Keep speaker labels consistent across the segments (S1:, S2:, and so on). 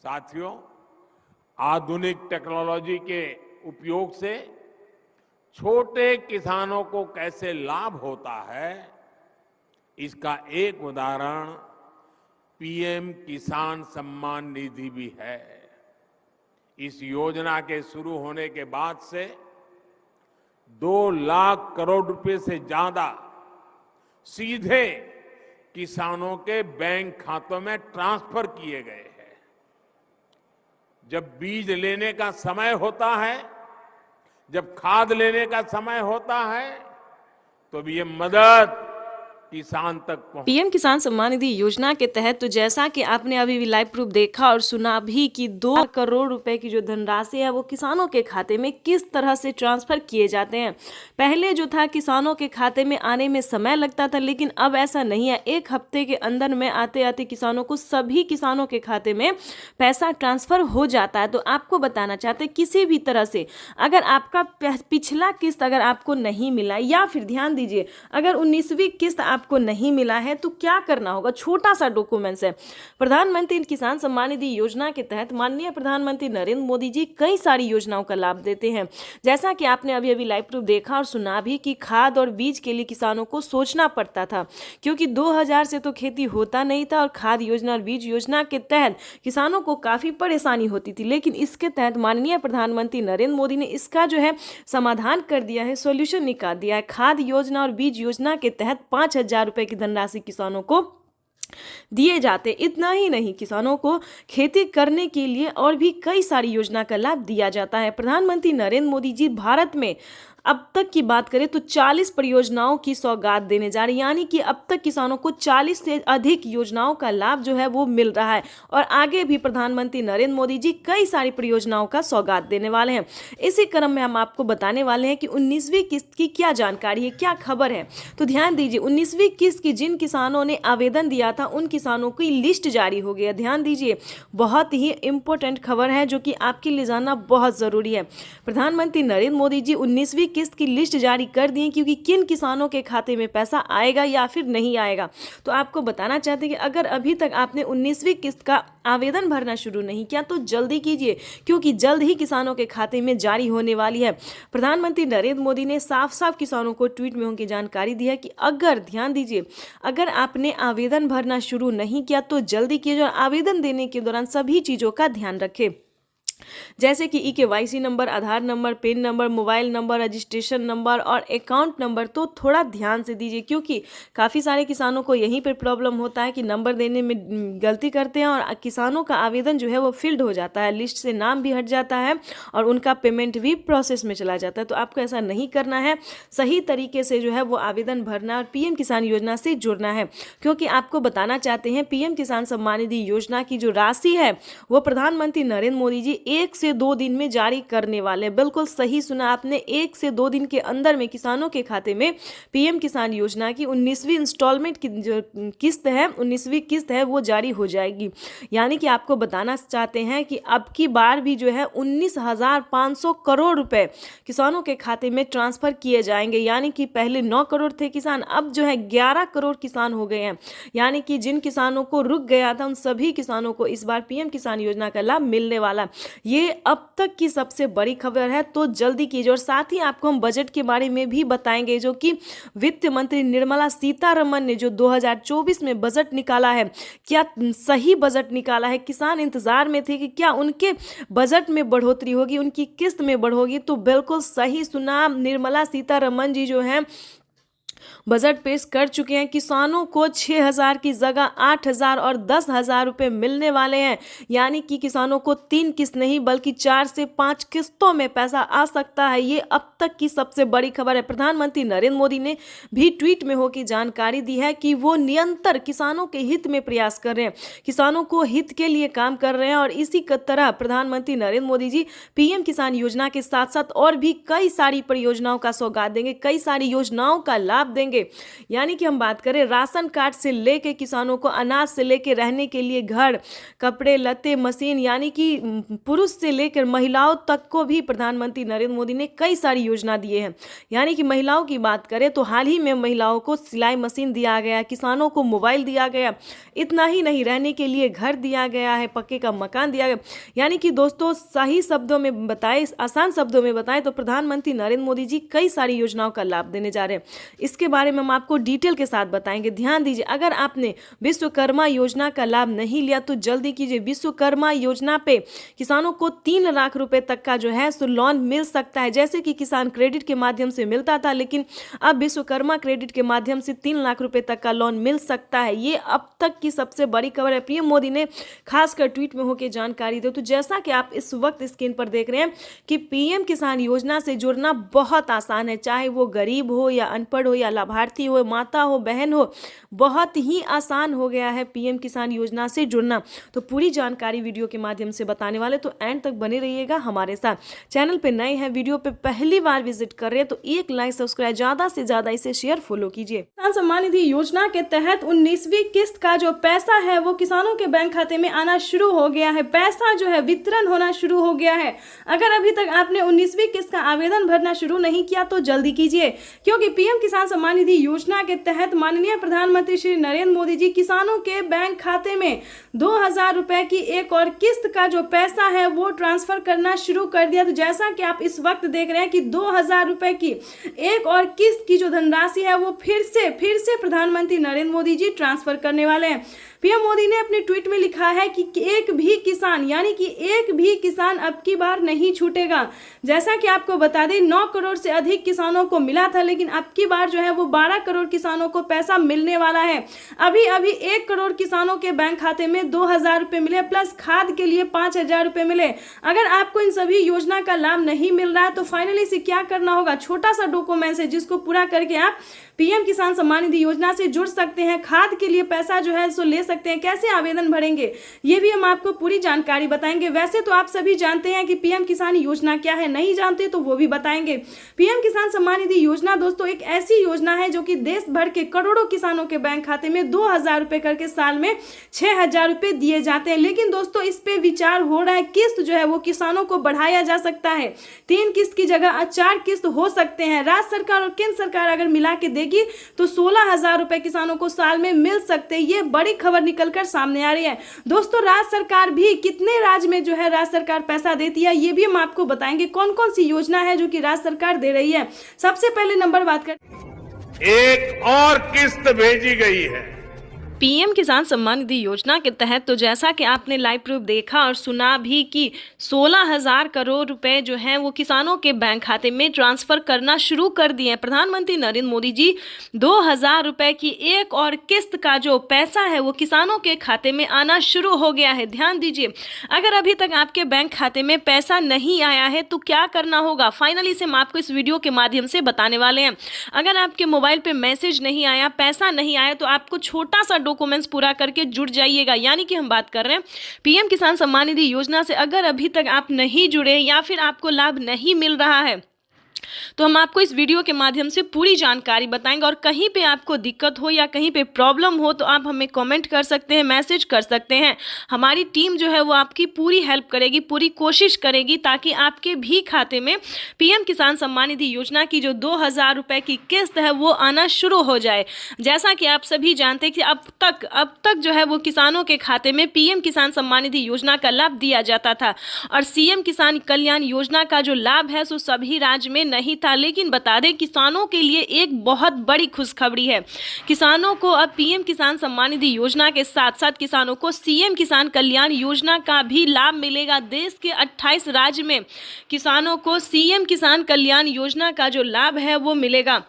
S1: साथियों, आधुनिक टेक्नोलॉजी के उपयोग से छोटे किसानों को कैसे लाभ होता है, इसका एक उदाहरण पीएम किसान सम्मान निधि भी है। इस योजना के शुरू होने के बाद से 2 लाख करोड़ रुपए से ज्यादा सीधे किसानों के बैंक खातों में ट्रांसफर किए गए हैं। जब बीज लेने का समय होता है, जब खाद लेने का समय होता है, तो ये मदद किसान तक पहुंच।
S2: पीएम किसान सम्मान निधि योजना के तहत तो जैसा कि आपने अभी भी लाइव प्रूफ देखा और सुना भी कि 2 करोड़ रुपए की जो धनराशि है वो किसानों के खाते में किस तरह से ट्रांसफर किए जाते हैं। पहले जो था किसानों के खाते में आने में समय लगता था, लेकिन अब ऐसा नहीं है। 1 हफ्ते के अंदर में आते आते किसानों को सभी किसानों के खाते में पैसा ट्रांसफर हो जाता है। तो आपको बताना चाहते किसी भी तरह से अगर आपका पिछला किस्त अगर आपको नहीं मिला, या फिर ध्यान दीजिए अगर 19वीं किस्त आपको नहीं मिला है तो क्या करना होगा। छोटा सा डॉक्यूमेंट्स है। प्रधानमंत्री किसान सम्मान निधि योजना के तहत माननीय प्रधानमंत्री नरेंद्र मोदी जी कई सारी योजनाओं का लाभ देते हैं। जैसा कि आपने अभी अभी लाइव प्रूफ देखा और सुना भी कि खाद और बीज के लिए किसानों को सोचना पड़ता था, क्योंकि 2000 से तो खेती होता नहीं था और खाद योजना और बीज योजना के तहत किसानों को काफी परेशानी होती थी। लेकिन इसके तहत माननीय प्रधानमंत्री नरेंद्र मोदी ने इसका जो है समाधान कर दिया है, सॉल्यूशन निकाल दिया है। खाद योजना और बीज योजना के तहत 5000 रुपए की धनराशि किसानों को दिए जाते। इतना ही नहीं, किसानों को खेती करने के लिए और भी कई सारी योजना का लाभ दिया जाता है। प्रधानमंत्री नरेंद्र मोदी जी भारत में अब तक की बात करें तो 40 परियोजनाओं की सौगात देने जा रही, यानी कि अब तक किसानों को 40 से अधिक योजनाओं का लाभ जो है वो मिल रहा है। और आगे भी प्रधानमंत्री नरेंद्र मोदी जी कई सारी परियोजनाओं का सौगात देने वाले हैं। इसी क्रम में हम आपको बताने वाले हैं कि 19वीं किस्त की क्या जानकारी है, क्या खबर है। तो ध्यान दीजिए, 19वीं किस्त की जिन किसानों ने आवेदन दिया था उन किसानों की लिस्ट जारी हो गई है। ध्यान दीजिए, बहुत ही इंपॉर्टेंट खबर है जो कि आपके लिए जानना बहुत जरूरी है। प्रधानमंत्री नरेंद्र मोदी जी 19वीं किस्त की लिस्ट जारी कर दी है, क्योंकि किन किसानों के खाते में पैसा आएगा या फिर नहीं आएगा। तो आपको बताना चाहते हैं कि अगर अभी तक आपने 19वीं किस्त का आवेदन भरना शुरू नहीं किया तो जल्दी कीजिए, क्योंकि जल्द ही किसानों के खाते में जारी होने वाली है। प्रधानमंत्री नरेंद्र मोदी ने साफ साफ किसानों को ट्वीट में उनकी जानकारी दी है कि अगर, ध्यान दीजिए, अगर आपने आवेदन भरना शुरू नहीं किया तो जल्दी कीजिए और आवेदन देने के दौरान सभी चीजों का ध्यान रखें, जैसे कि KYC number, Aadhaar number, PAN number, mobile number, registration number और अकाउंट नंबर। तो थोड़ा ध्यान से दीजिए, क्योंकि काफ़ी सारे किसानों को यहीं पर प्रॉब्लम होता है कि नंबर देने में गलती करते हैं और किसानों का आवेदन जो है वो फिल्ड हो जाता है, लिस्ट से नाम भी हट जाता है और उनका पेमेंट भी प्रोसेस में चला जाता है। तो आपको ऐसा नहीं करना है, सही तरीके से जो है वो आवेदन भरना और PM किसान योजना से जुड़ना है। क्योंकि आपको बताना चाहते हैं PM किसान सम्मान निधि योजना की जो राशि है वो प्रधानमंत्री नरेंद्र मोदी जी 1 से 2 दिन में जारी करने वाले। बिल्कुल सही सुना आपने, 1 से 2 दिन के अंदर में किसानों के खाते में PM किसान योजना की 19वीं इंस्टॉलमेंट की जो किस्त है, 19वीं किस्त है वो जारी हो जाएगी। यानी कि आपको बताना चाहते हैं कि अब की बार भी जो है 19,500 करोड़ रुपए किसानों के खाते में ट्रांसफर किए जाएंगे। यानी कि पहले 9 करोड़ थे किसान, अब जो है 11 करोड़ किसान हो गए हैं। यानी कि जिन किसानों को रुक गया था उन सभी किसानों को इस बार PM किसान योजना का लाभ मिलने वाला। ये अब तक की सबसे बड़ी खबर है, तो जल्दी कीजिए। और साथ ही आपको हम बजट के बारे में भी बताएंगे, जो कि वित्त मंत्री निर्मला सीतारमण ने जो 2024 में बजट निकाला है, क्या सही बजट निकाला है। किसान इंतजार में थे कि क्या उनके बजट में बढ़ोतरी होगी, उनकी किस्त में बढ़ोगी। तो बिल्कुल सही सुना, निर्मला सीतारमण जी जो है बजट पेश कर चुके हैं। किसानों को 6,000 की जगह 8,000 और 10,000 रुपए मिलने वाले हैं। यानी कि किसानों को 3 किस्त नहीं बल्कि 4 से 5 किस्तों में पैसा आ सकता है। ये अब तक की सबसे बड़ी खबर है। प्रधानमंत्री नरेंद्र मोदी ने भी ट्वीट में होकर जानकारी दी है कि वो निरंतर किसानों के हित में प्रयास कर रहे हैं, किसानों को हित के लिए काम कर रहे हैं। और इसी तरह प्रधानमंत्री नरेंद्र मोदी जी PM किसान योजना के साथ साथ और भी कई सारी परियोजनाओं का सौगात देंगे, कई सारी योजनाओं का लाभ देंगे। यानी कि हम बात करें राशन कार्ड से लेके किसानों को अनाज से लेके रहने के लिए घर, कपड़े लत्ते, मशीन, यानी कि पुरुष से लेकर महिलाओं तक को भी प्रधानमंत्री नरेंद्र मोदी ने कई सारी योजना दिए हैं। यानी कि महिलाओं की बात करें तो हाल ही में महिलाओं को सिलाई मशीन दिया गया, किसानों को मोबाइल दिया गया। इतना ही नहीं, रहने के लिए घर दिया गया है, पक्के का मकान दिया गया। यानी कि दोस्तों सही शब्दों में बताए, आसान शब्दों में बताएं तो प्रधानमंत्री नरेंद्र मोदी जी कई सारी योजनाओं का लाभ देने जा रहे हैं। इसके बारे में हम आपको डिटेल के साथ बताएंगे। ध्यान दीजिए, अगर आपने विश्वकर्मा योजना का लाभ नहीं लिया तो जल्दी कीजिए। विश्वकर्मा योजना पे किसानों को 3 लाख रुपए तक का जो है सो लोन मिल सकता है। जैसे कि किसान क्रेडिट के माध्यम से मिलता था, लेकिन अब विश्वकर्मा क्रेडिट के माध्यम से 3 लाख रुपए तक का लोन मिल सकता है। ये अब तक की सबसे बड़ी खबर है। पीएम मोदी ने खासकर ट्वीट में होकर जानकारी दी। तो जैसा कि आप इस वक्त स्क्रीन पर देख रहे हैं कि पीएम किसान योजना से जुड़ना बहुत आसान है, चाहे वो गरीब हो या अनपढ़ हो या लाभार्थी हो, माता हो, बहन हो, बहुत ही आसान हो गया है पीएम किसान योजना से जुड़ना। तो पूरी जानकारी वीडियो के माध्यम से बताने वाले, तो एंड तक बने रहिएगा हमारे साथ। चैनल पे नए हैं, वीडियो पे पहली बार विजिट कर रहे हैं तो एक लाइक, सब्सक्राइब, ज्यादा से ज्यादा इसे शेयर, फॉलो कीजिए। किसान सम्मान निधि योजना के तहत 19वीं किस्त का जो पैसा है वो किसानों के बैंक खाते में आना शुरू हो गया है। पैसा जो है वितरण होना शुरू हो गया है। अगर अभी तक आपने 19वीं किस्त का आवेदन भरना शुरू नहीं किया तो जल्दी कीजिए, क्योंकि पीएम किसान सम्मान निधि योजना के तहत माननीय प्रधानमंत्री श्री नरेंद्र मोदी जी किसानों के बैंक खाते में 2000 रुपए की एक और किस्त का जो पैसा है वो ट्रांसफर करना शुरू कर दिया। तो जैसा कि आप इस वक्त देख रहे हैं कि 2000 रुपए की एक और किस्त की जो धनराशि है वो फिर से प्रधानमंत्री नरेंद्र मोदी जी ट्रांसफर करने वाले हैं। पीएम मोदी ने अपने ट्वीट में लिखा है कि एक भी किसान, यानी कि एक भी किसान अब की बार नहीं छूटेगा। जैसा कि आपको बता दें 9 करोड़ से अधिक किसानों को मिला था, लेकिन अब की बार जो है वो 12 करोड़ किसानों को पैसा मिलने वाला है। अभी 1 करोड़ किसानों के बैंक खाते में 2000 रुपए मिले, प्लस खाद के लिए 5000 रुपए मिले। अगर आपको इन सभी योजना का लाभ नहीं मिल रहा है तो फाइनली से क्या करना होगा, छोटा सा डॉक्यूमेंट है जिसको पूरा करके आप पीएम किसान सम्मान निधि योजना से जुड़ सकते हैं। खाद के लिए पैसा जो है सो ले सकते हैं। कैसे आवेदन भरेंगे ये भी हम आपको पूरी जानकारी बताएंगे। वैसे तो आप सभी जानते हैं कि पीएम किसान योजना क्या है, नहीं जानते तो वो भी बताएंगे। पीएम किसान सम्मान निधि योजना दोस्तों एक ऐसी योजना है जो कि देश भर के करोड़ों किसानों के बैंक खाते में 2000 रुपए करके साल में 6000 रुपए दिए जाते हैं। लेकिन दोस्तों इस पे विचार हो रहा है, किस्त जो है वो किसानों को बढ़ाया जा सकता है। 3 किस्त की जगह 4 किस्त हो सकते हैं। राज्य सरकार और केंद्र सरकार अगर मिला के तो 16,000 रुपए किसानों को साल में मिल सकते हैं। ये बड़ी खबर निकलकर सामने आ रही है। दोस्तों राज्य सरकार भी कितने राज्य में जो है राज्य सरकार पैसा देती है ये भी हम आपको बताएंगे। कौन कौन सी योजना है जो कि राज्य सरकार दे रही है। सबसे पहले नंबर बात कर,
S1: एक और किस्त भेजी गई है
S2: पीएम किसान सम्मान निधि योजना के तहत। तो जैसा कि आपने लाइव प्रूफ देखा और सुना भी कि 16,000 करोड़ रुपए जो हैं वो किसानों के बैंक खाते में ट्रांसफर करना शुरू कर दिए हैं। प्रधानमंत्री नरेंद्र मोदी जी 2000 रुपए की एक और किस्त का जो पैसा है वो किसानों के खाते में आना शुरू हो गया है। ध्यान दीजिए, अगर अभी तक आपके बैंक खाते में पैसा नहीं आया है तो क्या करना होगा, फाइनली से हम आपको इस वीडियो के माध्यम से बताने वाले हैं। अगर आपके मोबाइल पे मैसेज नहीं आया, पैसा नहीं आया, तो आपको छोटा सा डॉक्यूमेंट्स पूरा करके जुड़ जाइएगा। यानी कि हम बात कर रहे हैं पीएम किसान सम्मान निधि योजना से अगर अभी तक आप नहीं जुड़े या फिर आपको लाभ नहीं मिल रहा है तो हम आपको इस वीडियो के माध्यम से पूरी जानकारी बताएंगे। और कहीं पे आपको दिक्कत हो या कहीं पे प्रॉब्लम हो तो आप हमें कमेंट कर सकते हैं, मैसेज कर सकते हैं। हमारी टीम जो है वो आपकी पूरी हेल्प करेगी, पूरी कोशिश करेगी ताकि आपके भी खाते में पीएम किसान सम्मान निधि योजना की जो 2000 रुपए की किस्त है वो आना शुरू हो जाए। जैसा कि आप सभी जानते हैं कि अब तक जो है वो किसानों के खाते में पीएम किसान सम्मान निधि योजना का लाभ दिया जाता था और सीएम किसान कल्याण योजना का जो लाभ है सो सभी राज्य में नहीं था। लेकिन बता दें किसानों के लिए एक बहुत बड़ी खुशखबरी है। किसानों को अब पीएम किसान सम्मान निधि योजना के साथ साथ किसानों को सीएम किसान कल्याण योजना का भी लाभ मिलेगा। देश के 28 राज्य में किसानों को सीएम किसान कल्याण योजना का जो लाभ है वो मिलेगा।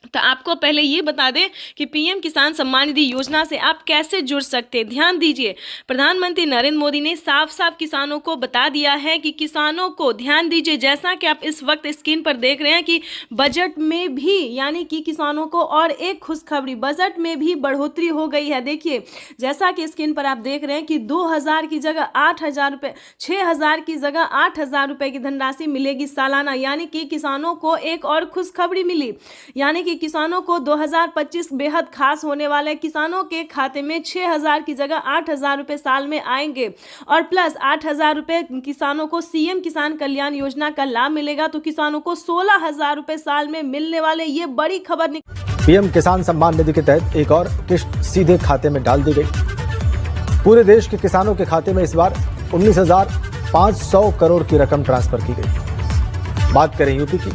S2: तो आपको पहले ये बता दें कि पीएम किसान सम्मान निधि योजना से आप कैसे जुड़ सकते हैं। ध्यान दीजिए, प्रधानमंत्री नरेंद्र मोदी ने साफ साफ किसानों को बता दिया है कि किसानों को, ध्यान दीजिए, जैसा कि आप इस वक्त स्क्रीन पर देख रहे हैं कि बजट में भी, यानी कि किसानों को और एक खुशखबरी, बजट में भी बढ़ोतरी हो गई है। देखिए जैसा कि स्क्रीन पर आप देख रहे हैं कि 2000 की जगह 8000 रुपये, 6000 की जगह 8000 रुपये की धनराशि मिलेगी सालाना। यानी कि किसानों को एक और खुशखबरी मिली, यानी कि किसानों को 2025 बेहद खास होने वाला है। किसानों के खाते में 6,000 की जगह 8,000 रुपए साल में आएंगे और प्लस 8,000 रुपए किसानों को सीएम किसान कल्याण योजना का लाभ मिलेगा, तो किसानों को 16,000 रुपए साल में मिलने वाले, ये बड़ी खबर।
S3: पीएम किसान सम्मान निधि के तहत एक और किस्त सीधे खाते में डाल दी गई। पूरे देश के किसानों के खाते में इस बार 19,500 करोड़ की रकम ट्रांसफर की गई। बात करें यूपी की।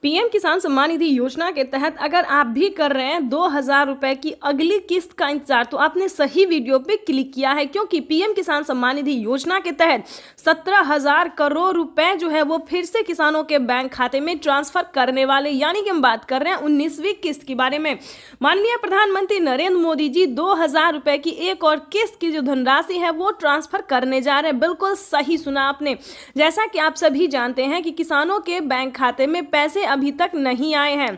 S2: पीएम किसान सम्मान निधि योजना के तहत अगर आप भी कर रहे हैं 2,000 रुपए की अगली किस्त का इंतजार, तो आपने सही वीडियो पे क्लिक किया है, क्योंकि पीएम किसान सम्मान निधि योजना के तहत 17,000 करोड़ रुपए जो है वो फिर से किसानों के बैंक खाते में ट्रांसफर करने वाले, यानी कि हम बात कर रहे हैं 19वीं किस्त के बारे में। माननीय प्रधानमंत्री नरेंद्र मोदी जी 2,000 रुपए की एक और किस्त की जो धनराशि है वो ट्रांसफर करने जा रहे हैं। बिल्कुल सही सुना आपने। जैसा कि आप सभी जानते हैं कि किसानों के बैंक खाते में पैसे अभी तक नहीं आए हैं।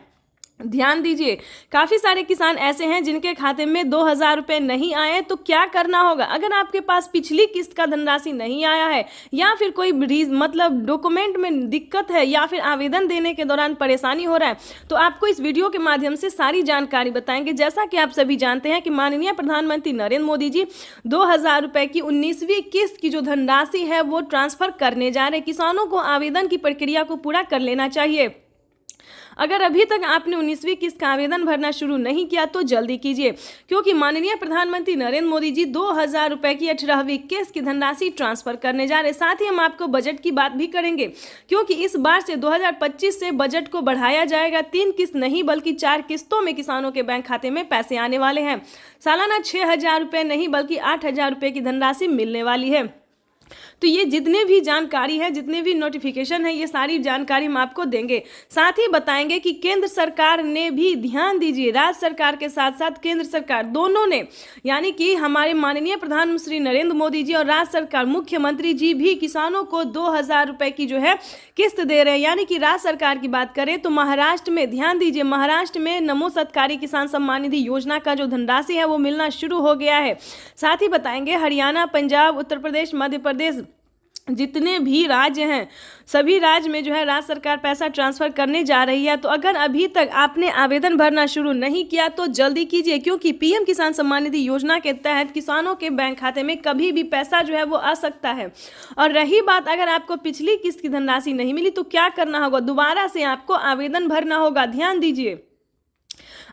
S2: ध्यान दीजिए, काफी सारे किसान ऐसे हैं जिनके खाते में 2,000 रुपए नहीं आए, तो क्या करना होगा? अगर आपके पास पिछली किस्त का धनराशि नहीं आया है या फिर कोई मतलब डॉक्यूमेंट में दिक्कत है या फिर आवेदन देने के दौरान परेशानी हो रहा है, तो आपको इस वीडियो के माध्यम से सारी जानकारी बताएंगे। जैसा कि आप सभी जानते हैं कि माननीय प्रधानमंत्री नरेंद्र मोदी जी 2,000 रुपए की 19वीं किस्त की जो धनराशि है वो ट्रांसफर करने जा रहे हैं। किसानों को आवेदन की प्रक्रिया को पूरा कर लेना चाहिए। अगर अभी तक आपने 19वीं किस्त का आवेदन भरना शुरू नहीं किया तो जल्दी कीजिए, क्योंकि माननीय प्रधानमंत्री नरेंद्र मोदी जी 2,000 रुपए की 18वीं किस्त की धनराशि ट्रांसफर करने जा रहे। साथ ही हम आपको बजट की बात भी करेंगे, क्योंकि इस बार से 2025 से बजट को बढ़ाया जाएगा। 3 किस्त नहीं बल्कि 4 किस्तों में किसानों के बैंक खाते में पैसे आने वाले हैं। सालाना 6,000 रुपए नहीं बल्कि 8,000 रुपए की धनराशि मिलने वाली है। तो ये जितने भी जानकारी है, जितने भी नोटिफिकेशन है, ये सारी जानकारी हम आपको देंगे। साथ ही बताएंगे कि केंद्र सरकार ने भी, ध्यान दीजिए, राज्य सरकार के साथ साथ केंद्र सरकार दोनों ने, यानी कि हमारे माननीय प्रधानमंत्री नरेंद्र मोदी जी और राज्य सरकार मुख्यमंत्री जी भी किसानों को 2,000 रुपए की जो है किस्त दे रहे हैं। यानी कि राज्य सरकार की बात करें तो महाराष्ट्र में, ध्यान दीजिए, महाराष्ट्र में नमो सत्कारी किसान सम्मान निधि योजना का जो धनराशि है वो मिलना शुरू हो गया है। साथ ही बताएंगे हरियाणा, पंजाब, उत्तर प्रदेश, मध्य प्रदेश, जितने भी राज्य हैं, सभी राज्य में जो है राज्य सरकार पैसा ट्रांसफर करने जा रही है। तो अगर अभी तक आपने आवेदन भरना शुरू नहीं किया तो जल्दी कीजिए, क्योंकि पीएम किसान सम्मान निधि योजना के तहत किसानों के बैंक खाते में कभी भी पैसा जो है वो आ सकता है। और रही बात, अगर आपको पिछली किस्त की धनराशि नहीं मिली तो क्या करना होगा? दोबारा से आपको आवेदन भरना होगा। ध्यान दीजिए,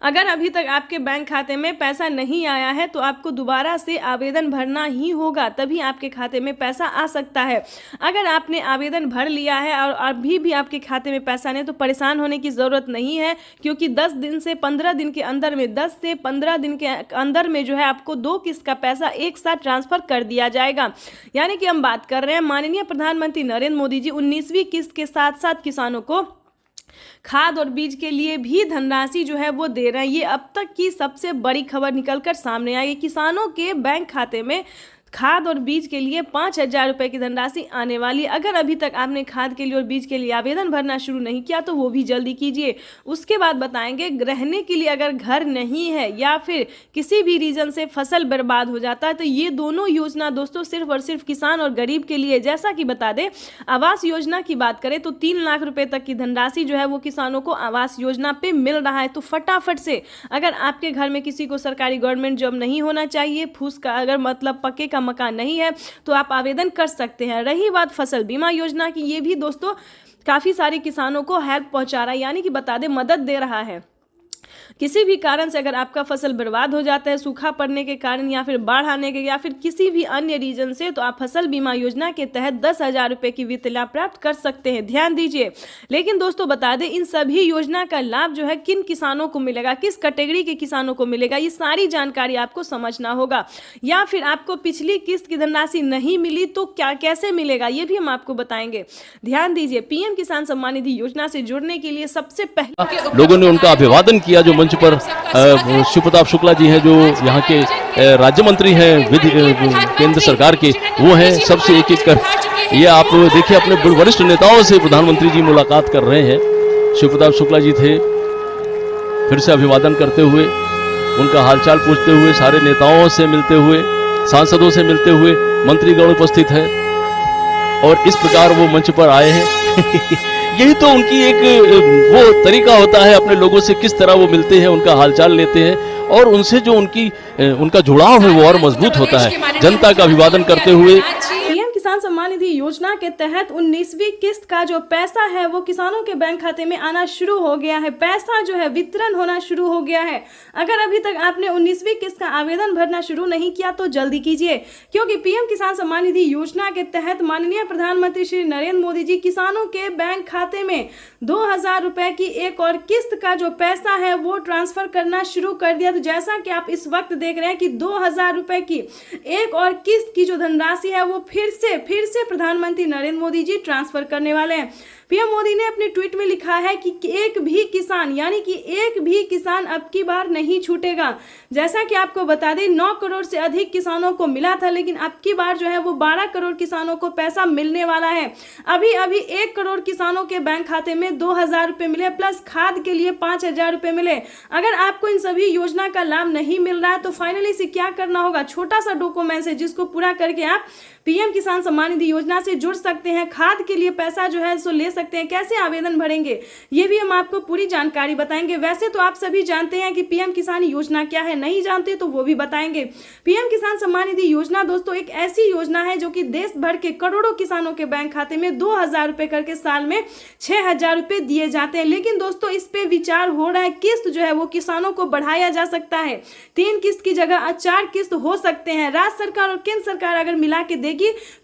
S2: अगर अभी तक आपके बैंक खाते में पैसा नहीं आया है तो आपको दोबारा से आवेदन भरना ही होगा, तभी आपके खाते में पैसा आ सकता है। अगर आपने आवेदन भर लिया है और अभी भी आपके खाते में पैसा नहीं, तो परेशान होने की ज़रूरत नहीं है, क्योंकि 10 दिन से 15 दिन के अंदर में, 10 से 15 दिन के अंदर में जो है आपको 2 किस्त का पैसा एक साथ ट्रांसफर कर दिया जाएगा। यानी कि हम बात कर रहे हैं माननीय प्रधानमंत्री नरेंद्र मोदी जी 19वीं किस्त के साथ साथ किसानों को खाद और बीज के लिए भी धनराशि जो है वो दे रहे हैं। ये अब तक की सबसे बड़ी खबर निकलकर सामने आई। किसानों के बैंक खाते में खाद और बीज के लिए 5,000 रुपए की धनराशि आने वाली। अगर अभी तक आपने खाद के लिए और बीज के लिए आवेदन भरना शुरू नहीं किया तो वो भी जल्दी कीजिए। उसके बाद बताएंगे, रहने के लिए अगर घर नहीं है या फिर किसी भी रीजन से फसल बर्बाद हो जाता है, तो ये दोनों योजना दोस्तों सिर्फ और सिर्फ किसान और गरीब के लिए। जैसा कि बता दें, आवास योजना की बात करें तो 3 लाख रुपए तक की धनराशि जो है वो किसानों को आवास योजना पे मिल रहा है। तो फटाफट से, अगर आपके घर में किसी को सरकारी गवर्नमेंट जॉब नहीं होना चाहिए, फूस का अगर मतलब पक्के का मकान नहीं है, तो आप आवेदन कर सकते हैं। रही बात फसल बीमा योजना की, ये भी दोस्तों काफी सारे किसानों को हेल्प पहुंचा रहा है, यानी कि बता दें मदद दे रहा है। किसी भी कारण से अगर आपका फसल बर्बाद हो जाता है, सूखा पड़ने के कारण या फिर बाढ़ आने के या फिर किसी भी अन्य रीजन से, तो आप फसल बीमा योजना के तहत 10,000 रुपए की वित्त लाभ प्राप्त कर सकते हैं। ध्यान दीजिए, लेकिन दोस्तों बता दें, इन सभी योजना का लाभ जो है किन किसानों को मिलेगा, किस कैटेगरी के किसानों को मिलेगा, ये सारी जानकारी आपको समझना होगा। या फिर आपको पिछली किस्त की धनराशि नहीं मिली तो क्या कैसे मिलेगा, ये भी हम आपको बताएंगे। ध्यान दीजिए, पीएम किसान सम्मान निधि योजना से जुड़ने के लिए सबसे पहले
S4: लोगों ने उनका अभिवादन किया। जो मंच पर शिव प्रताप शुक्ला जी हैं, जो यहाँ के राज्य मंत्री हैं केंद्र सरकार के, वो हैं सबसे एक एक कर। ये आप देखिए, अपने वरिष्ठ नेताओं से प्रधानमंत्री जी मुलाकात कर रहे हैं। शिव प्रताप शुक्ला जी थे, फिर से अभिवादन करते हुए, उनका हालचाल पूछते हुए, सारे नेताओं से मिलते हुए, सांसदों से मिलते हुए, मंत्रीगण उपस्थित है और इस प्रकार वो मंच पर आए हैं। यही तो उनकी एक वो तरीका होता है, अपने लोगों से किस तरह वो मिलते हैं, उनका हालचाल लेते हैं और उनसे जो उनका जुड़ाव है वो और मजबूत होता है। जनता का अभिवादन करते हुए
S2: पीएम किसान सम्मान निधि योजना के तहत 19वीं किस्त का जो पैसा है वो किसानों के बैंक खाते में आना शुरू हो गया है। पैसा जो है वितरण होना शुरू हो गया है। अगर अभी तक आपने 19वीं किस्त का आवेदन भरना शुरू नहीं किया तो जल्दी कीजिए, क्योंकि पीएम किसान सम्मान निधि योजना के तहत माननीय प्रधानमंत्री श्री नरेंद्र मोदी जी किसानों के बैंक खाते में 2000 रुपए की एक और किस्त का जो पैसा है वो ट्रांसफर करना शुरू कर दिया। तो जैसा कि आप इस वक्त देख रहे हैं कि 2000 रुपए की एक और किस्त की जो धनराशि है वो फिर से प्रधानमंत्री नरेंद्र मोदी जी ट्रांसफर करने वाले हैं। पीएम मोदी ने अपने ट्वीट में लिखा है कि एक भी किसान, यानी कि एक भी किसान अब की बार नहीं छूटेगा। जैसा कि आपको बता दें 9 करोड़ से अधिक किसानों को मिला था, लेकिन अब की बार जो है वो 12 करोड़ किसानों को पैसा मिलने वाला है। अभी 1 करोड़ किसानों के बैंक खाते में 2000 रुपए मिले, प्लस खाद के लिए 5000 रुपए मिले। अगर आपको इन सभी योजना का लाभ नहीं मिल रहा है तो फाइनली से क्या करना होगा, छोटा सा डॉक्यूमेंट है जिसको पूरा करके आप पीएम किसान सम्मान निधि योजना से जुड़ सकते हैं। खाद के लिए पैसा जो है सो ले सकते हैं। कैसे आवेदन भरेंगे ये भी हम आपको पूरी जानकारी बताएंगे। वैसे तो आप सभी जानते हैं कि पीएम किसान योजना क्या है, नहीं जानते तो वो भी बताएंगे। पीएम किसान सम्मान निधि योजना दोस्तों एक ऐसी योजना है जो कि देश भर के करोड़ों किसानों के बैंक खाते में 2000 रुपए करके साल में 6000 रुपए दिए जाते हैं। लेकिन दोस्तों इस पे विचार हो रहा है, किस्त जो है वो किसानों को बढ़ाया जा सकता है। 3 किस्त की जगह 4 किस्त हो सकते हैं। राज्य सरकार और केंद्र सरकार अगर मिला के देगी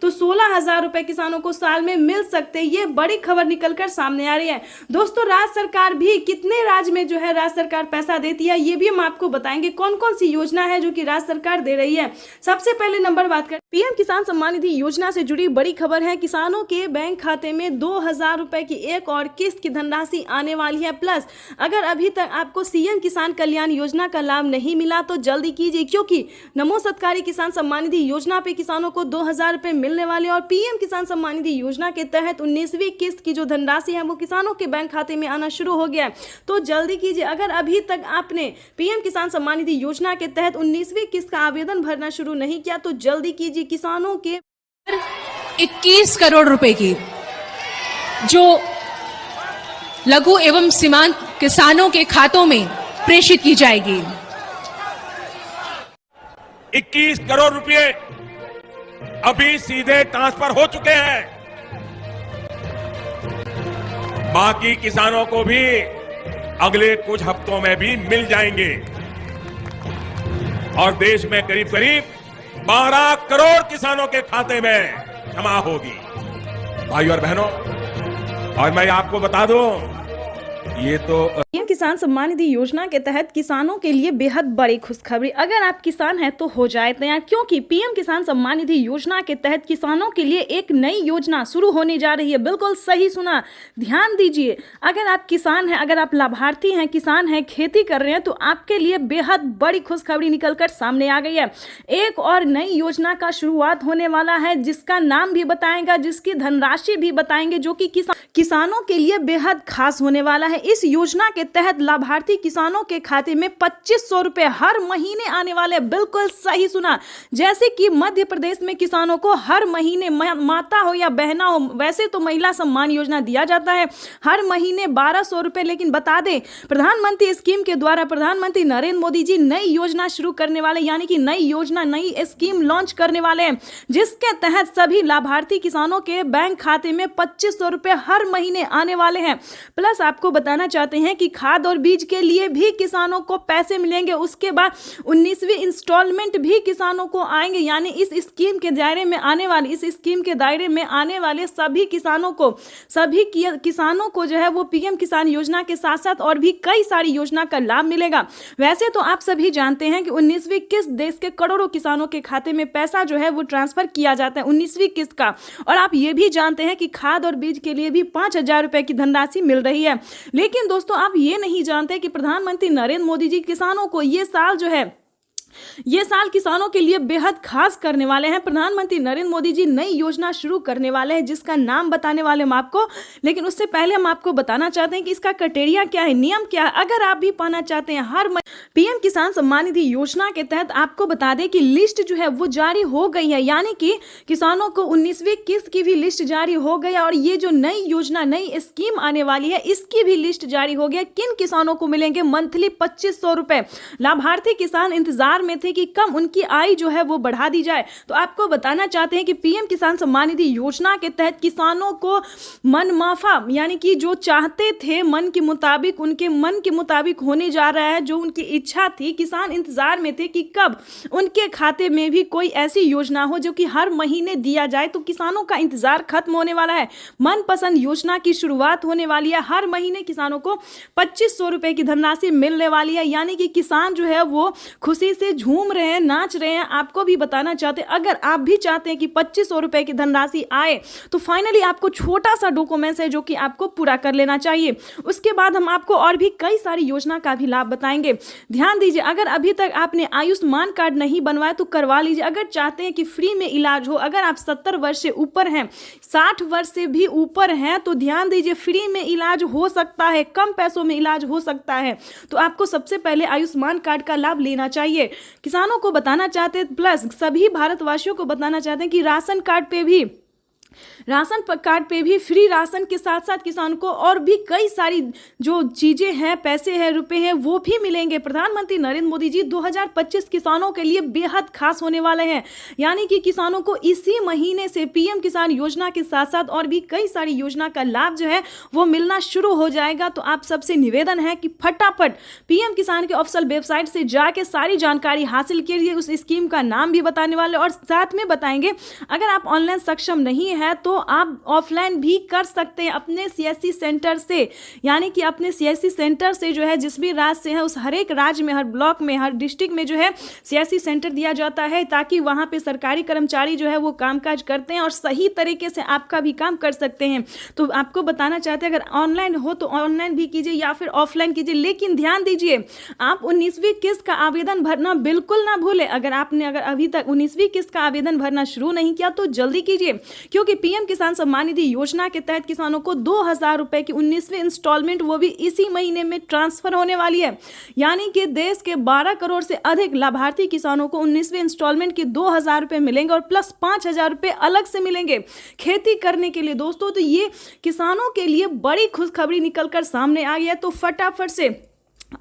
S2: तो 16,000 रुपए किसानों को साल में मिल सकते हैं। ये बड़ी खबर निकलकर सामने आ रही है। दोस्तों राज्य सरकार भी कितने राज्य में जो है राज्य सरकार पैसा देती है ये भी हम आपको बताएंगे। कौन कौन सी योजना है जो कि राज्य सरकार दे रही है। सबसे पहले नंबर बात करें पीएम किसान सम्मान निधि योजना से जुड़ी बड़ी खबर है। किसानों के बैंक खाते में 2000 रुपए की एक और किस्त की धनराशि आने वाली है। प्लस अगर अभी तक आपको सीएम किसान कल्याण योजना का लाभ नहीं मिला तो जल्दी कीजिए, क्योंकि नमो सत्कारी किसान सम्मान निधि योजना पे किसानों को 2000 रुपए मिलने वाले और पीएम किसान सम्मान निधि योजना के तहत 19वीं किस्त की जो धनराशि है वो किसानों के बैंक खाते में आना शुरू हो गया है। तो जल्दी कीजिए। अगर अभी तक आपने पीएम किसान सम्मान निधि योजना के तहत 19वीं किस्त का आवेदन भरना शुरू नहीं किया तो जल्दी कीजिए। किसानों के
S5: 21 करोड़ रुपए की जो लघु एवं सीमांत किसानों के खातों में प्रेषित की जाएगी।
S1: 21 करोड़ रुपए अभी सीधे ट्रांसफर हो चुके हैं। बाकी किसानों को भी अगले कुछ हफ्तों में भी मिल जाएंगे और देश में करीब करीब 12 करोड़ किसानों के खाते में जमा होगी। भाइयों और बहनों, और मैं आपको बता दूं ये तो
S2: पीएम किसान सम्मान निधि योजना के तहत किसानों के लिए बेहद बड़ी खुशखबरी। अगर आप किसान हैं तो हो जाए तैयार, क्योंकि पीएम किसान सम्मान निधि योजना के तहत किसानों के लिए एक नई योजना शुरू होने जा रही है। बिल्कुल सही सुना, ध्यान दीजिए। अगर आप किसान हैं, अगर आप लाभार्थी हैं, किसान हैं, खेती कर रहे हैं तो आपके लिए बेहद बड़ी खुशखबरी निकलकर सामने आ गई है। एक और नई योजना का शुरुआत होने वाला है जिसका नाम भी बताएगा, जिसकी धनराशि भी बताएंगे, जो कि किसानों के लिए बेहद खास होने वाला है। इस योजना के तहत लाभार्थी किसानों के खाते में 2500 रुपए हर महीने आने वाले। बिल्कुल सही सुना। जैसे कि मध्य प्रदेश में किसानों को हर महीने, माता हो या बहना हो, वैसे तो महिला सम्मान योजना दिया जाता है हर महीने 1200 रुपए, लेकिन बता दें प्रधानमंत्री स्कीम के द्वारा प्रधानमंत्री नरेंद्र मोदी जी नई योजना शुरू करने वाले, यानी कि नई योजना, नई स्कीम लॉन्च करने वाले हैं, जिसके तहत सभी लाभार्थी किसानों के बैंक खाते में 2500 रुपए हर महीने आने वाले हैं। प्लस आपको बताना चाहते हैं कि खाद और बीज के लिए भी किसानों को पैसे मिलेंगे। उसके बाद 19वीं इंस्टॉलमेंट भी किसानों को आएंगे, यानी इस स्कीम के दायरे में आने वाले सभी किसानों को जो है वो पीएम किसान योजना के साथ साथ और भी कई सारी योजना का लाभ मिलेगा। वैसे तो आप सभी जानते हैं कि 19वीं किस्त देश के करोड़ों किसानों के खाते में पैसा जो है वो ट्रांसफर किया जाता है 19वीं किस्त का। और आप ये भी जानते हैं कि खाद और बीज के लिए भी 5000 रुपए की धनराशि मिल रही है। लेकिन दोस्तों आप ये नहीं जानते कि प्रधानमंत्री नरेंद्र मोदी जी किसानों को ये साल जो है ये साल किसानों के लिए बेहद खास करने वाले हैं। प्रधानमंत्री नरेंद्र मोदी जी नई योजना शुरू करने वाले हैं जिसका नाम बताने वाले हम आपको, लेकिन उससे पहले हम आपको बताना चाहते हैं कि इसका क्राइटेरिया क्या है, नियम क्या है। अगर आप भी पाना चाहते हैं हर पीएम किसान सम्मान निधि योजना के तहत, आपको बता दें कि लिस्ट जो है वो जारी हो गई है, यानी कि किसानों को 19वीं किस्त की भी लिस्ट जारी हो गई और ये जो नई योजना नई स्कीम आने वाली है इसकी भी लिस्ट जारी हो गया। किन किसानों को मिलेंगे मंथली 2500 रुपए। लाभार्थी किसान इंतजार में थे कि कम उनकी आय जो है वो बढ़ा दी जाए, तो आपको बताना चाहते हैं कि पीएम किसान सम्मान निधि योजना के तहत किसानों को मन माफा, यानी कि जो चाहते थे मन के मुताबिक, उनके मन के मुताबिक होने जा रहा है। जो उनकी इच्छा थी, किसान इंतजार में थे कि कब उनके खाते में भी कोई ऐसी योजना हो जो कि हर महीने दिया जाए, तो किसानों का इंतजार खत्म होने वाला है। मनपसंद योजना की शुरुआत होने वाली है। हर महीने किसानों को 2500 रुपए की धनराशि मिलने वाली है, यानी कि किसान जो है वो खुशी से झूम रहे हैं, नाच रहे हैं। आपको भी बताना चाहते हैं, अगर आप भी चाहते हैं कि 2500 रुपए की धनराशि आए तो फाइनली आपको छोटा सा डॉक्यूमेंट्स है जो कि आपको पूरा कर लेना चाहिए। उसके बाद हम आपको और भी कई सारी योजना का भी लाभ बताएंगे। ध्यान दीजिए, अगर अभी तक आपने आयुष्मान कार्ड नहीं बनवाया तो करवा लीजिए। अगर चाहते हैं कि फ्री में इलाज हो, अगर आप 70 वर्ष से ऊपर हैं, 60 वर्ष से भी ऊपर हैं, तो ध्यान दीजिए फ्री में इलाज हो सकता है, कम पैसों में इलाज हो सकता है। तो आपको सबसे पहले आयुष्मान कार्ड का लाभ लेना चाहिए। किसानों को बताना चाहते हैं, प्लस सभी भारतवासियों को बताना चाहते हैं कि राशन कार्ड पे भी फ्री राशन के साथ साथ किसान को और भी कई सारी जो चीजें हैं, पैसे हैं, रुपए हैं, वो भी मिलेंगे। प्रधानमंत्री नरेंद्र मोदी जी 2025 किसानों के लिए बेहद खास होने वाले हैं, यानी कि किसानों को इसी महीने से पीएम किसान योजना के साथ साथ और भी कई सारी योजना का लाभ जो है वो मिलना शुरू हो जाएगा। तो आप सबसे निवेदन है कि फटाफट पीएम किसान के ऑफिशियल वेबसाइट से जाके सारी जानकारी हासिल कीजिए। उस स्कीम का नाम भी बताने वाले और साथ में बताएंगे, अगर आप ऑनलाइन सक्षम नहीं है तो आप ऑफलाइन भी कर सकते हैं अपने सीएससी सेंटर से, यानी कि अपने सीएससी सेंटर से जो है जिस भी राज्य से है उस हर एक राज्य में, हर ब्लॉक में, हर डिस्ट्रिक्ट में जो है सीएससी सेंटर दिया जाता है, ताकि वहां पे सरकारी कर्मचारी जो है वो कामकाज करते हैं और सही तरीके से आपका भी काम कर सकते हैं। तो आपको बताना चाहते हैं, अगर ऑनलाइन हो तो ऑनलाइन भी कीजिए या फिर ऑफलाइन कीजिए, लेकिन ध्यान दीजिए आप 19वीं किस्त का आवेदन भरना बिल्कुल ना भूले। अगर अभी तक 19वीं किस्त का आवेदन भरना शुरू नहीं किया तो जल्दी कीजिए, क्योंकि पीएम किसान सम्मान निधि योजना के तहत किसानों को 2000 रुपए की 19वीं इंस्टॉलमेंट वो भी इसी महीने में ट्रांसफर होने वाली है। यानी कि देश के 12 करोड़ से अधिक लाभार्थी किसानों को 19वीं इंस्टॉलमेंट के 2000 रुपए मिलेंगे और प्लस 5000 रुपए अलग से मिलेंगे खेती करने के लिए। दोस्तों, तो ये किसानों के लिए बड़ी खुशखबरी निकलकर सामने आ गई है। तो फटाफट से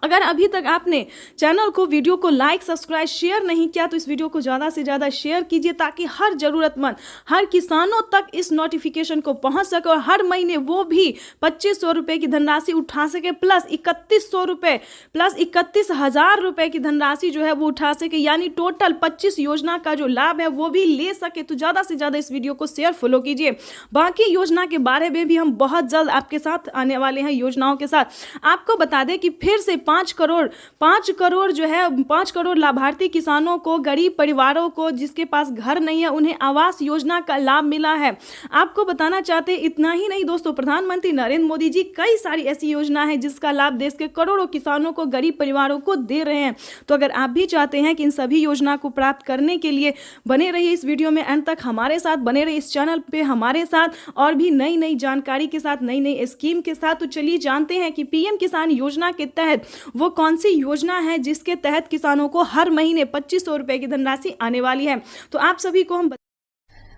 S2: अगर अभी तक आपने चैनल को, वीडियो को लाइक, सब्सक्राइब, शेयर नहीं किया तो इस वीडियो को ज़्यादा से ज़्यादा शेयर कीजिए, ताकि हर ज़रूरतमंद, हर किसानों तक इस नोटिफिकेशन को पहुंच सके और हर महीने वो भी 2500 रुपये की धनराशि उठा सके, प्लस 3100 रुपये, प्लस 31,000 रुपये की धनराशि जो है वो उठा सके, यानी टोटल 25 योजना का जो लाभ है वो भी ले सके। तो ज़्यादा से ज़्यादा इस वीडियो को शेयर, फॉलो कीजिए। बाकी योजना के बारे में भी हम बहुत जल्द आपके साथ आने वाले हैं योजनाओं के साथ। आपको बता दें कि फिर से 5 करोड़ जो है 5 करोड़ लाभार्थी किसानों को, गरीब परिवारों को जिसके पास घर नहीं है, उन्हें आवास योजना का लाभ मिला है। आपको बताना चाहते हैं, इतना ही नहीं दोस्तों, प्रधानमंत्री नरेंद्र मोदी जी कई सारी ऐसी योजना है जिसका लाभ देश के करोड़ों किसानों को, गरीब परिवारों को दे रहे हैं। तो अगर आप भी चाहते हैं कि इन सभी योजना को प्राप्त करने के लिए बने रहिए इस वीडियो में अंत तक, हमारे साथ बने रहिए इस चैनल पे हमारे साथ, और भी नई नई जानकारी के साथ, नई नई स्कीम के साथ। तो चलिए जानते हैं कि पीएम किसान योजना के तहत वो कौन सी योजना है जिसके तहत किसानों को हर महीने 2500 रुपए की धनराशि आने वाली है। तो आप सभी को हम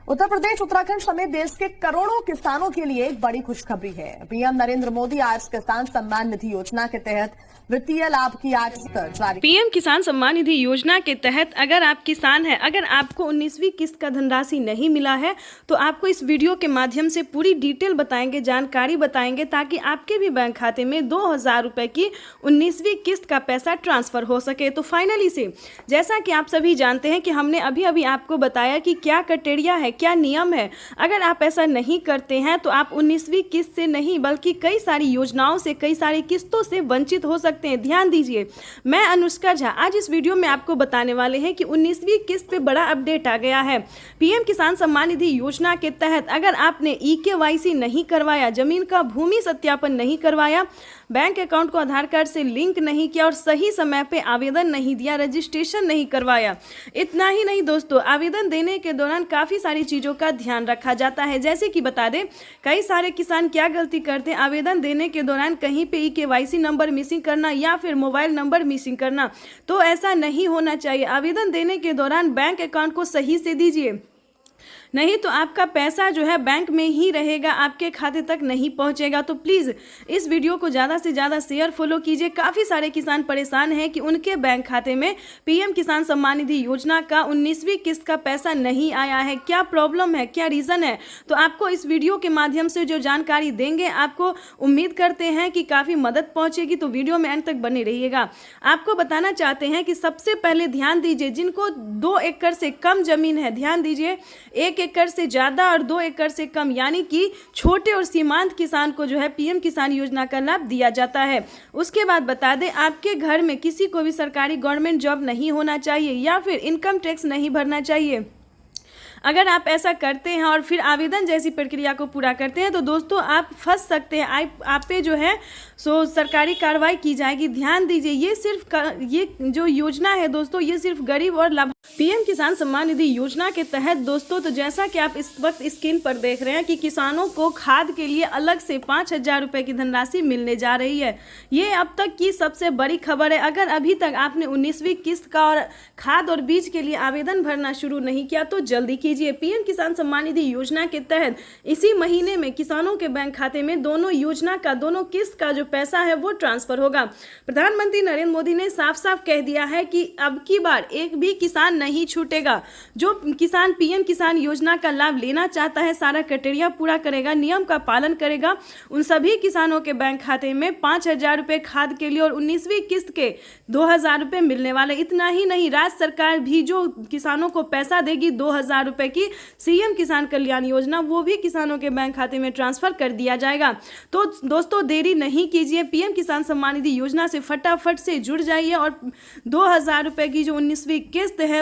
S6: उत्तर प्रदेश, उत्तराखंड समेत देश के करोड़ों किसानों के लिए एक बड़ी खुशखबरी है। पीएम नरेंद्र मोदी आज किसान सम्मान निधि योजना के तहत वित्तीय लाभ की आज जारी।
S2: पीएम किसान सम्मान निधि योजना के तहत अगर आप किसान हैं, अगर आपको 19वीं किस्त का धनराशि नहीं मिला है तो आपको इस वीडियो के माध्यम से पूरी डिटेल बताएंगे, जानकारी बताएंगे, ताकि आपके भी बैंक खाते में 2000 रुपए की 19वीं किस्त का पैसा ट्रांसफर हो सके। तो फाइनली से जैसा कि आप सभी जानते हैं कि हमने अभी आपको बताया कि क्या क्राइटेरिया है, क्या नियम है। अगर आप ऐसा नहीं करते हैं तो आप 19वीं किस्त से नहीं बल्कि कई सारी योजनाओं से, कई सारी किस्तों से वंचित हो सकते सकते हैं। ध्यान दीजिए, मैं अनुष्का झा आज इस वीडियो में आपको बताने वाले हैं कि 19वीं किस्त पे बड़ा अपडेट आ गया है। पीएम किसान सम्मान निधि योजना के तहत अगर आपने EKYC नहीं करवाया, जमीन का भूमि सत्यापन नहीं करवाया, बैंक अकाउंट को आधार कार्ड से लिंक नहीं किया और सही समय पे आवेदन नहीं दिया, रजिस्ट्रेशन नहीं करवाया, इतना ही नहीं दोस्तों, आवेदन देने के दौरान काफ़ी सारी चीज़ों का ध्यान रखा जाता है। जैसे कि बता दें, कई सारे किसान क्या गलती करते हैं, आवेदन देने के दौरान कहीं पे EKYC नंबर मिसिंग करना या फिर मोबाइल नंबर मिसिंग करना। तो ऐसा नहीं होना चाहिए। आवेदन देने के दौरान बैंक अकाउंट को सही से दीजिए, नहीं तो आपका पैसा जो है बैंक में ही रहेगा, आपके खाते तक नहीं पहुंचेगा। तो प्लीज़ इस वीडियो को ज़्यादा से ज़्यादा शेयर फॉलो कीजिए। काफ़ी सारे किसान परेशान हैं कि उनके बैंक खाते में पीएम किसान सम्मान निधि योजना का 19वीं किस्त का पैसा नहीं आया है। क्या प्रॉब्लम है, क्या रीज़न है, तो आपको इस वीडियो के माध्यम से जो जानकारी देंगे, आपको उम्मीद करते हैं कि काफ़ी मदद पहुँचेगी। तो वीडियो में अंत तक बने रहिएगा। आपको बताना चाहते हैं कि सबसे पहले ध्यान दीजिए, जिनको 2 एकड़ से कम जमीन है, ध्यान दीजिए, 1 एकड़ से ज़्यादा और 2 एकड़ से कम, यानी कि छोटे और सीमांत किसान को जो है पीएम किसान योजना का लाभ दिया जाता है। उसके बाद बता दें, आपके घर में किसी को भी सरकारी गवर्नमेंट जॉब नहीं होना चाहिए या फिर इनकम टैक्स नहीं भरना चाहिए। अगर आप ऐसा करते हैं और फिर आवेदन जैसी प्रक्रिया को पूरा करते हैं तो दोस्तों आप फंस सकते हैं, आप पे जो है सो सरकारी कार्रवाई की जाएगी। ध्यान दीजिए, ये जो योजना है दोस्तों, ये सिर्फ गरीब और लाभ पीएम किसान सम्मान निधि योजना के तहत दोस्तों, तो जैसा कि आप इस वक्त स्क्रीन पर देख रहे हैं कि किसानों को खाद के लिए अलग से 5,000 रुपये की धनराशि मिलने जा रही है। ये अब तक की सबसे बड़ी खबर है। अगर अभी तक आपने 19वीं किस्त का और खाद और बीज के लिए आवेदन भरना शुरू नहीं किया तो जल्दी कीजिए। पीएम किसान सम्मान निधि योजना के तहत इसी महीने में किसानों के बैंक खाते में दोनों योजना का, दोनों किस्त का जो पैसा है वो ट्रांसफर होगा। प्रधानमंत्री नरेंद्र मोदी ने साफ साफ कह दिया है कि अब की बार एक भी किसान नहीं छूटेगा। जो किसान पीएम किसान योजना का लाभ लेना चाहता है, सारा क्राइटेरिया पूरा करेगा, नियम का पालन करेगा, उन सभी किसानों के बैंक खाते में 5,000 रुपये खाद के लिए और 19वीं किस्त के 2,000 रुपये मिलने वाले। इतना ही नहीं, राज्य सरकार भी जो किसानों को पैसा देगी 2,000 रुपये की सीएम किसान कल्याण योजना, वो भी किसानों के बैंक खाते में ट्रांसफर कर दिया जाएगा। तो दोस्तों देरी नहीं कीजिए, पीएम किसान सम्मान निधि योजना से फटाफट से जुड़ जाइए और 2,000 रुपये की जो 19वीं किस्त है